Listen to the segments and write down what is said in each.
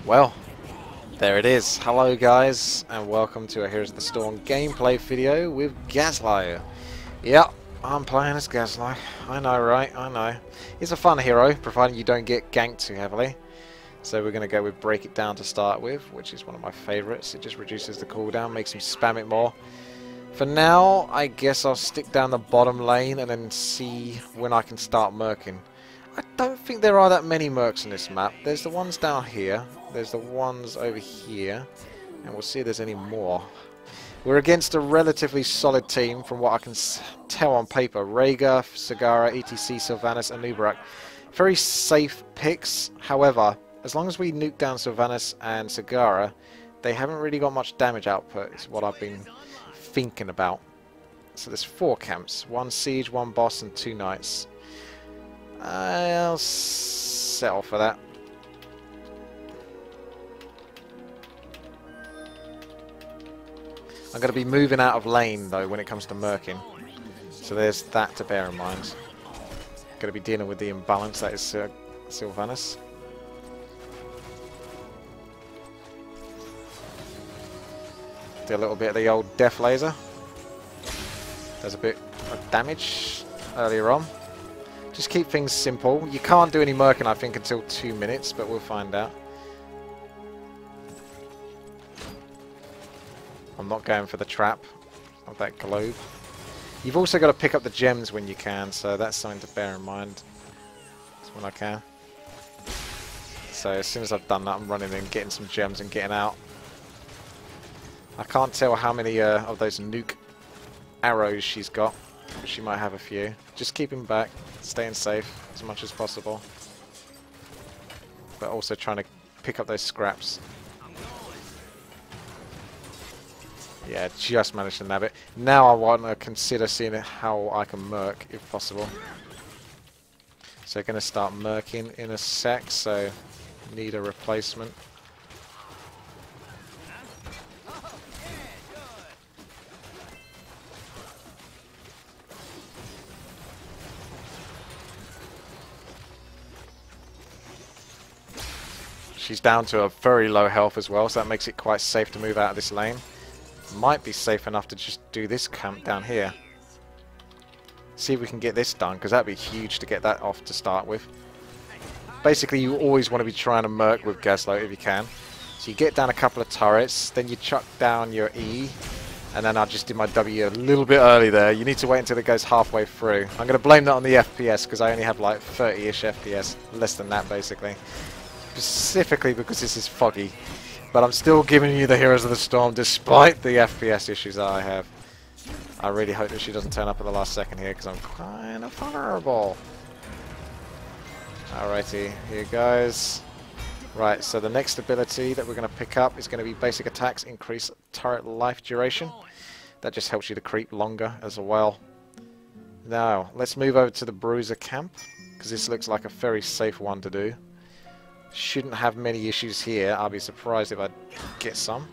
Well, there it is. Hello guys, and welcome to a Heroes of the Storm gameplay video with Gazlowe. Yep, I'm playing as Gazlowe. I know, right? I know. He's a fun hero, providing you don't get ganked too heavily. So we're going to go with Break It Down to start with, which is one of my favourites. It just reduces the cooldown, makes him spam it more. For now, I guess I'll stick down the bottom lane and then see when I can start merking. I don't think there are that many mercs in this map. There's the ones down here, there's the ones over here, and we'll see if there's any more. We're against a relatively solid team from what I can tell on paper. Rhaegar, Sagara, ETC, Sylvanas, and Nubarak. Very safe picks, however, as long as we nuke down Sylvanas and Sagara, they haven't really got much damage output, is what I've been thinking about. So there's 4 camps, 1 siege, 1 boss, and 2 knights. I'll settle for that. I'm going to be moving out of lane though when it comes to merking, so there's that to bear in mind. Going to be dealing with the imbalance that is Sylvanas. Do a little bit of the old death laser. Does a bit of damage earlier on. Just keep things simple. You can't do any merking, I think, until 2 minutes, but we'll find out. I'm not going for the trap of that globe. You've also got to pick up the gems when you can, so that's something to bear in mind. That's when I can. So as soon as I've done that, I'm running in, getting some gems and getting out. I can't tell how many of those nuke arrows she's got. But she might have a few. Just keeping back, staying safe as much as possible. But also trying to pick up those scraps. Yeah, just managed to nab it. Now I want to consider seeing how I can merc, if possible. So going to start merking in a sec, so need a replacement. She's down to a very low health as well, so that makes it quite safe to move out of this lane. Might be safe enough to just do this camp down here. See if we can get this done, because that'd be huge to get that off to start with. Basically, you always want to be trying to merc with Gazlowe if you can. So you get down a couple of turrets, then you chuck down your E, and then I just did my W a little bit early there. You need to wait until it goes halfway through. I'm going to blame that on the FPS, because I only have like 30-ish FPS, less than that basically. Specifically because this is foggy, but I'm still giving you the Heroes of the Storm despite the FPS issues that I have. I really hope that she doesn't turn up at the last second here, because I'm kind of vulnerable. Alrighty, here goes. Right, so the next ability that we're going to pick up is going to be basic attacks, increase turret life duration. That just helps you to creep longer as well. Now, let's move over to the Bruiser camp, because this looks like a very safe one to do. Shouldn't have many issues here. I'll be surprised if I get some.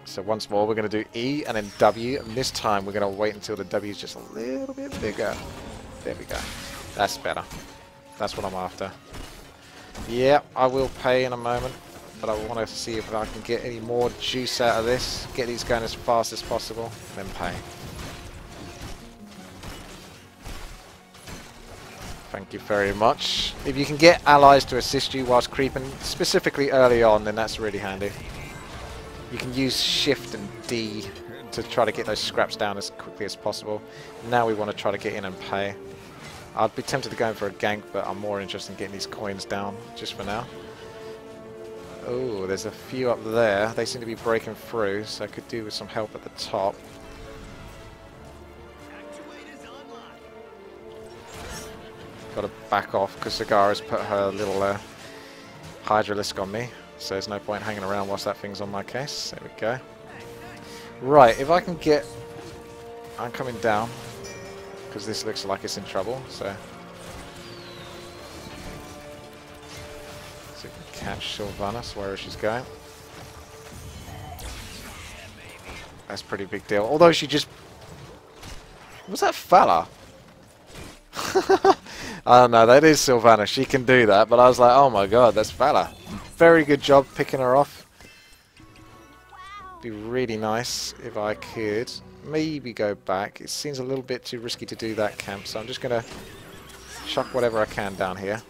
So once more, we're going to do E and then W, and this time we're going to wait until the W is just a little bit bigger. There we go. That's better. That's what I'm after. Yeah, I will pay in a moment, but I want to see if I can get any more juice out of this. Get these going as fast as possible, then pay. Thank you very much. If you can get allies to assist you whilst creeping, specifically early on, then that's really handy. You can use Shift and D to try to get those scraps down as quickly as possible. Now we want to try to get in and pay. I'd be tempted to go in for a gank, but I'm more interested in getting these coins down, just for now. Oh, there's a few up there. They seem to be breaking through, so I could do with some help at the top. Got to back off because Sagara's put her little Hydralisk on me, so there's no point hanging around whilst that thing's on my case. There we go. Right, if I can get... I'm coming down because this looks like it's in trouble, so... See if we can catch Sylvanas wherever she's going. That's a pretty big deal. Although she just... Was that fella? Oh no, that is Sylvana. She can do that, but I was like, oh my god, that's Vala. Very good job picking her off. Be really nice if I could maybe go back. It seems a little bit too risky to do that camp, so I'm just going to chuck whatever I can down here.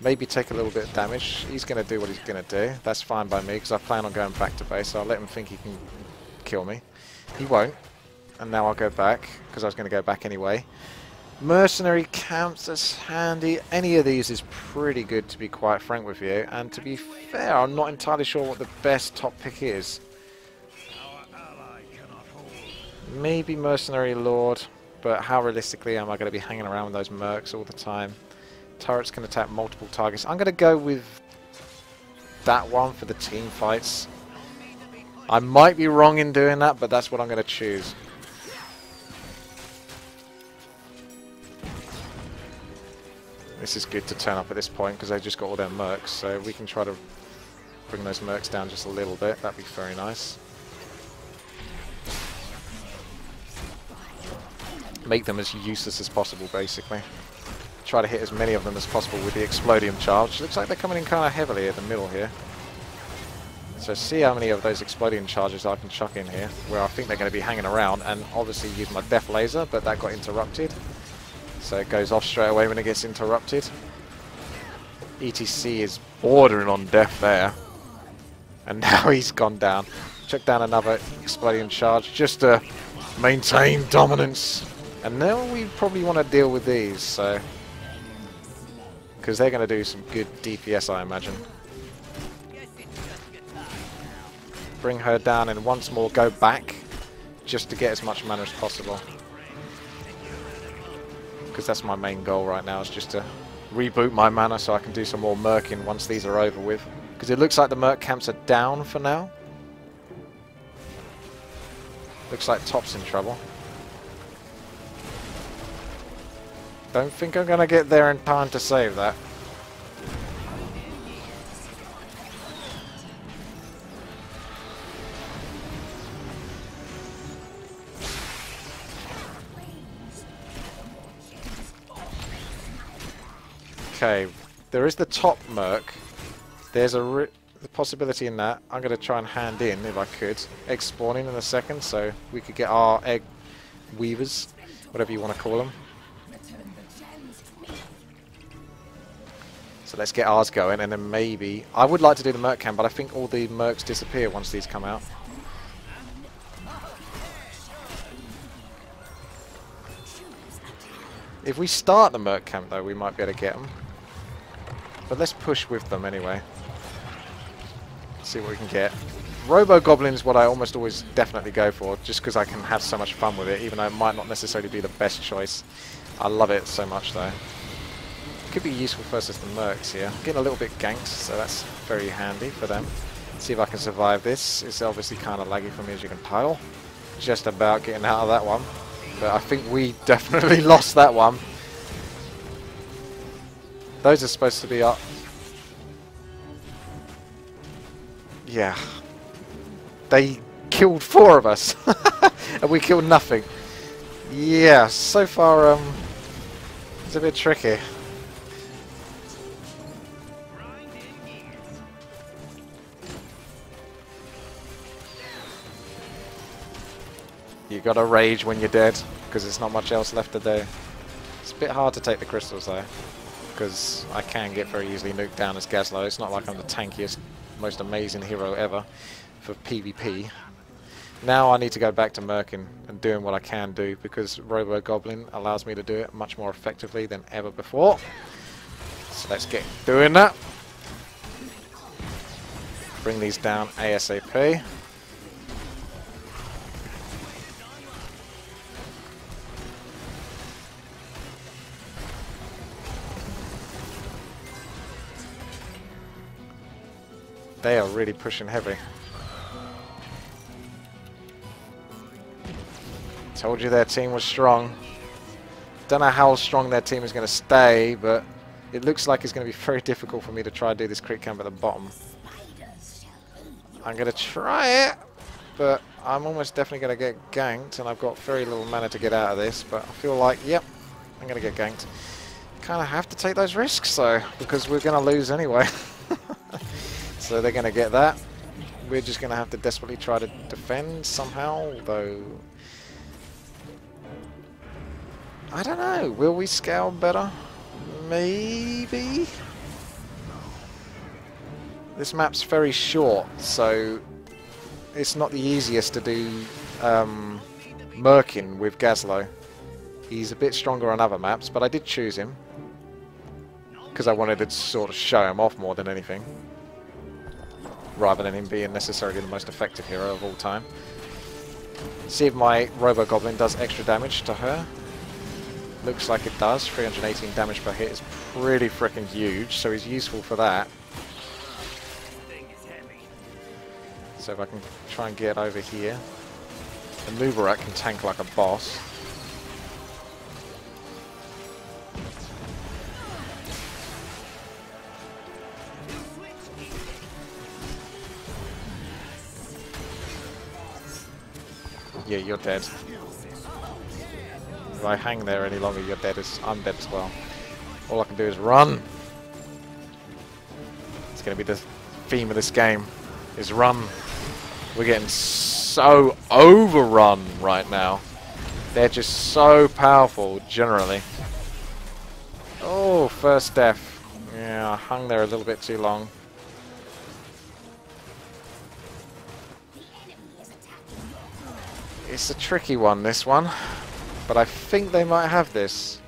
Maybe take a little bit of damage. He's going to do what he's going to do. That's fine by me, because I plan on going back to base, so I'll let him think he can kill me. He won't. And now I'll go back, because I was going to go back anyway. Mercenary camps, that's handy. Any of these is pretty good, to be quite frank with you. And to be fair, I'm not entirely sure what the best top pick is. Maybe Mercenary Lord, but how realistically am I going to be hanging around with those mercs all the time? Turrets can attack multiple targets. I'm going to go with that one for the team fights. I might be wrong in doing that, but that's what I'm going to choose. This is good to turn up at this point because they've just got all their mercs, so we can try to bring those mercs down just a little bit. That'd be very nice. Make them as useless as possible, basically. Try to hit as many of them as possible with the Explodium charge. Looks like they're coming in kind of heavily at the middle here. So see how many of those Explodium charges I can chuck in here, where I think they're going to be hanging around, and obviously use my Death Laser, but that got interrupted. So it goes off straight away when it gets interrupted. ETC is bordering on death there. And now he's gone down. Chuck down another Explodium charge just to maintain dominance. And now we probably want to deal with these, so... because they're going to do some good DPS, I imagine. Bring her down and once more go back, just to get as much mana as possible. Because that's my main goal right now, is just to reboot my mana so I can do some more merking once these are over with. Because it looks like the merc camps are down for now. Looks like top's in trouble. Don't think I'm going to get there in time to save that. Okay, there is the top merc. There's a the possibility in that. I'm going to try and hand in, if I could, egg spawning in a second, so we could get our egg weavers, whatever you want to call them. So let's get ours going, and then maybe... I would like to do the merc camp, but I think all the mercs disappear once these come out. If we start the merc camp, though, we might be able to get them. But let's push with them anyway. See what we can get. Robo-Goblin is what I almost always definitely go for, just because I can have so much fun with it, even though it might not necessarily be the best choice. I love it so much, though. Could be useful versus the mercs here. Getting a little bit ganked, so that's very handy for them. See if I can survive this. It's obviously kind of laggy for me, as you can tell. Just about getting out of that one. But I think we definitely lost that one. Those are supposed to be up. Yeah. They killed 4 of us. And we killed nothing. Yeah, so far it's a bit tricky. You gotta rage when you're dead, because there's not much else left to do. It's a bit hard to take the crystals though, because I can get very easily nuked down as Gazlowe. It's not like I'm the tankiest, most amazing hero ever for PvP. Now I need to go back to merking and doing what I can do, because Robo-Goblin allows me to do it much more effectively than ever before. So let's get doing that. Bring these down ASAP. They are really pushing heavy. Told you their team was strong. Don't know how strong their team is going to stay, but it looks like it's going to be very difficult for me to try and do this crit camp at the bottom. I'm going to try it, but I'm almost definitely going to get ganked, and I've got very little mana to get out of this, but I feel like, yep, I'm going to get ganked. kind of have to take those risks though, because we're going to lose anyway. So they're going to get that. We're just going to have to desperately try to defend somehow, though. I don't know. Will we scale better? Maybe? This map's very short, so it's not the easiest to do Merkin with Gazlowe. He's a bit stronger on other maps, but I did choose him because I wanted to sort of show him off more than anything, rather than him being necessarily the most effective hero of all time. See if my Robo-Goblin does extra damage to her. Looks like it does. 318 damage per hit is pretty freaking huge, so he's useful for that. So if I can try and get over here. The Mubarak can tank like a boss. Yeah, you're dead. If I hang there any longer, you're dead. I'm dead as well. All I can do is run. It's going to be the theme of this game, is run. We're getting so overrun right now. They're just so powerful, generally. Oh, first death. Yeah, I hung there a little bit too long. It's a tricky one, this one. But I think they might have this.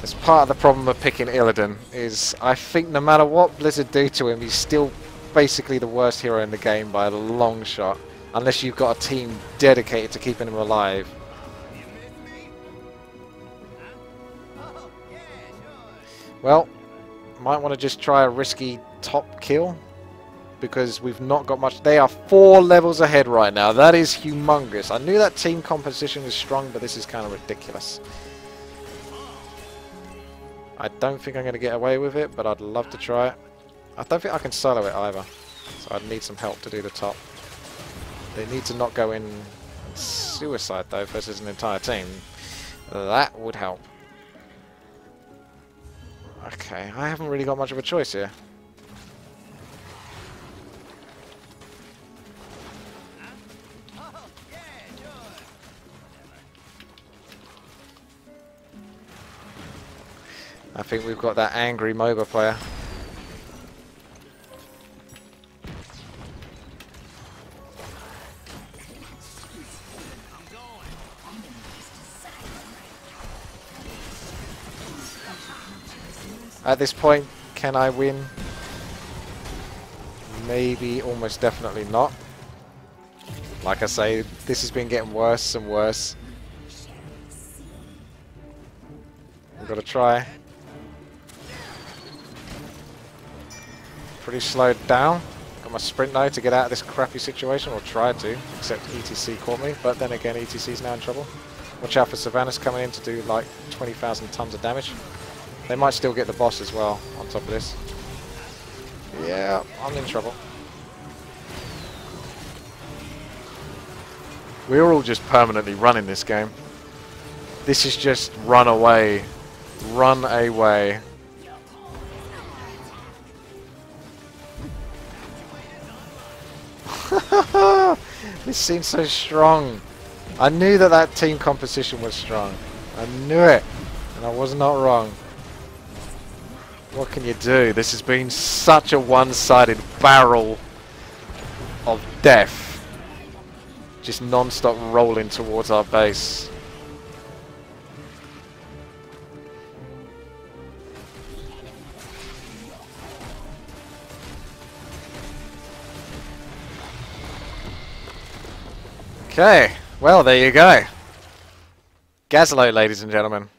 That's part of the problem of picking Illidan, is I think no matter what Blizzard do to him, he's still basically the worst hero in the game by a long shot. Unless you've got a team dedicated to keeping him alive. Well, might want to just try a risky top kill, because we've not got much. They are 4 levels ahead right now. That is humongous. I knew that team composition was strong, but this is kind of ridiculous. I don't think I'm going to get away with it, but I'd love to try it. I don't think I can solo it either, so I'd need some help to do the top. They need to not go in suicide though versus an entire team. That would help. Okay, I haven't really got much of a choice here. I think we've got that angry MOBA player. At this point, can I win? Maybe, almost definitely not. Like I say, this has been getting worse and worse. We've got to try. Pretty slowed down. Got my sprint now to get out of this crappy situation, or try to, except ETC caught me, but then again ETC's now in trouble. Watch out for Savannah's coming in to do like 20,000 tons of damage. They might still get the boss as well on top of this. Yeah, I'm in trouble. We're all just permanently running this game. This is just run away. Run away. This seems so strong. I knew that that team composition was strong. I knew it. And I was not wrong. What can you do? This has been such a one-sided barrel of death. Just non-stop rolling towards our base. Okay, well there you go. Gazlowe, ladies and gentlemen.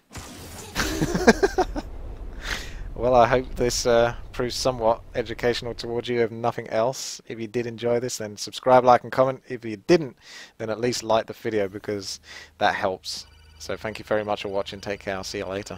Well, I hope this proves somewhat educational towards you, if nothing else. If you did enjoy this, then subscribe, like and comment. If you didn't, then at least like the video, because that helps. So thank you very much for watching. Take care. I'll see you later.